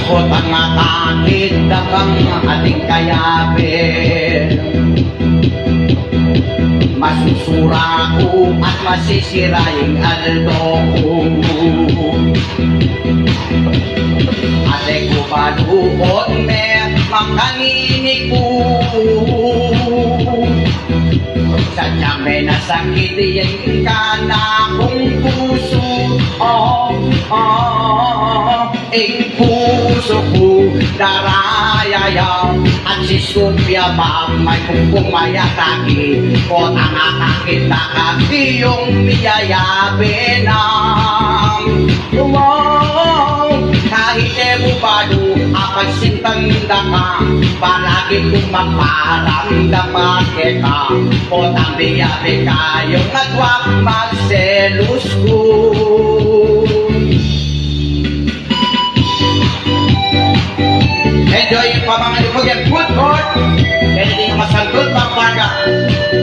o tangatakit na kang ating kayapin. Masusura ko at masisiraing aldo ko. Ate ko paluot me makaninig ko. Sadyang may nasakitin ka na akong puso. Ing puso ko darayaya. At si Sophia ba may kumayataki. O tangatakit na kakiyong niyayabi na. Kahit mo balo apag sintanda ka. Palagi kong maparamdaman kita. O tambiyabi kayong nagwak magselos ko. Enjoy yung pamangalipog yung good God. Kaya hindi nyo masalgot magpaga.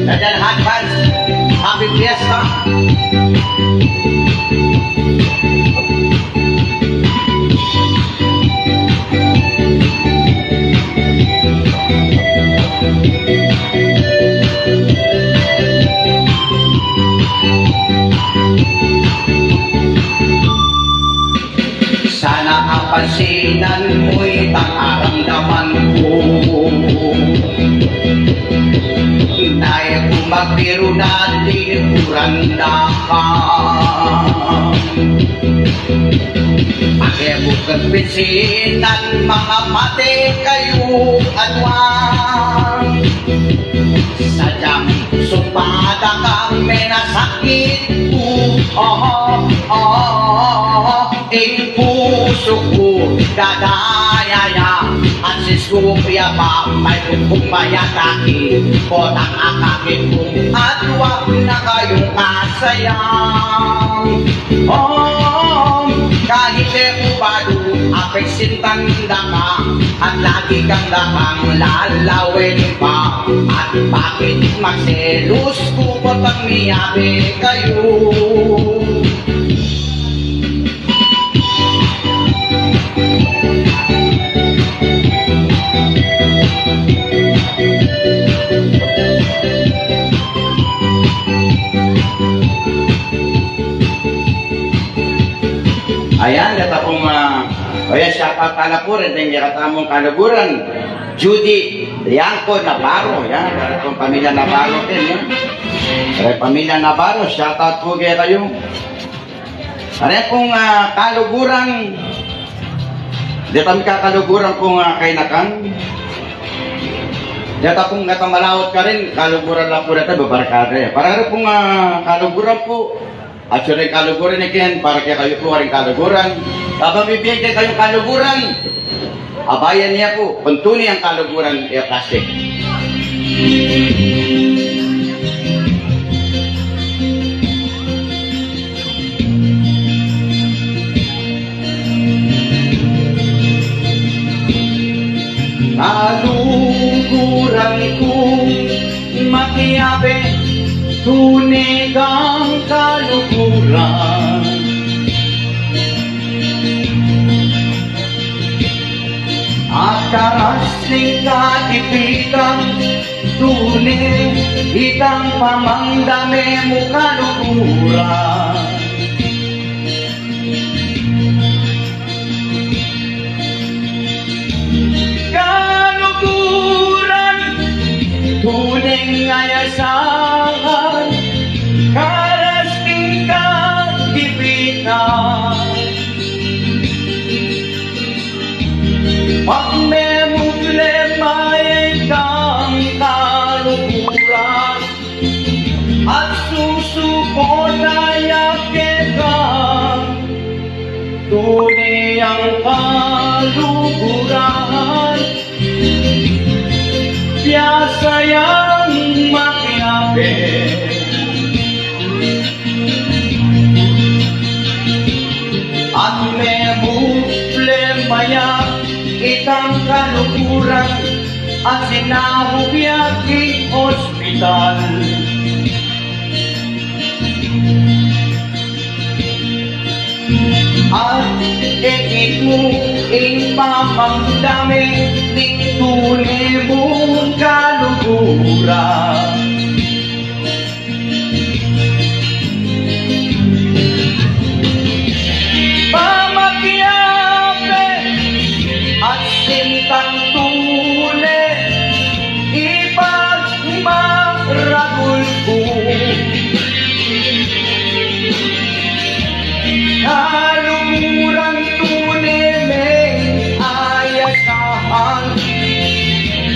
Nadal advance. Happy Fiesta. Sana ang pansinan mo'y tangaramdaman ko. Dahil kung magbiro na linuran na ka. Pakibukang pinsinan mga mati kayo atwang. Sadyang sumpada kami nasakit ko. Ing puso ko dadayaya. At si Sophia pa may kumayataki. O nakakakit kong atwag na kayong kasayang. Kahit balo apay sintanda ka. At lagi kang lakang lalawin pa. At bakit magselos ko ba't pagmiyabi kayo? Ayan, data pong ayan, shoutout kalapuran, tingin katamong kalaburan. Judy Liangco Navarro, yan, para pong pamilya Navarro din, yan. Para pamilya Navarro, shoutout po kayo. Ayan pong kaluguran, data pong kakaluguran pong kainakan. Data pong natamalawat ka rin, kaluguran lang po data, babarkada. Para pong kaluguran po, at yun rin kaluguran ni Ken, para kaya kayo po rin kaluguran. Kapag bibigyan kayong kaluguran, abayan niya po, puntuni ang kaluguran, plastic. Kaluguran kong makiyabe, tunig ang kaluguran. At karasling katipitan, tunig itang pamandame mo kaluguran. Kaluguran, tunig ngayasahan, karasting katipitan. Pag may problema kang kaluguran at susuko na yakitan, tunay ang kaluguran, piyasayang makiabi. At may problema itang kaluguran at sinahubyak di ospital. at ekit mo ipamamdami ning tunay mong kaluguran. Pamakiyape at sintang tunay ipagmaragul ko. Kalumurang tunay may ayasahan,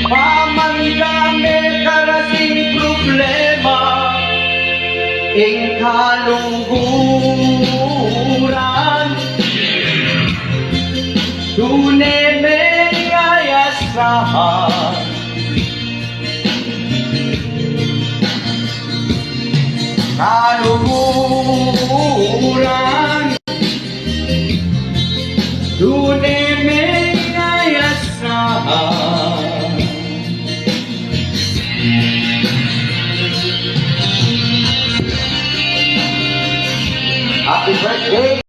pamandami karasing problema, ing kalungguran. Tunay may ayasahan, kalungguran. Tunay may ayasahan. Happy birthday!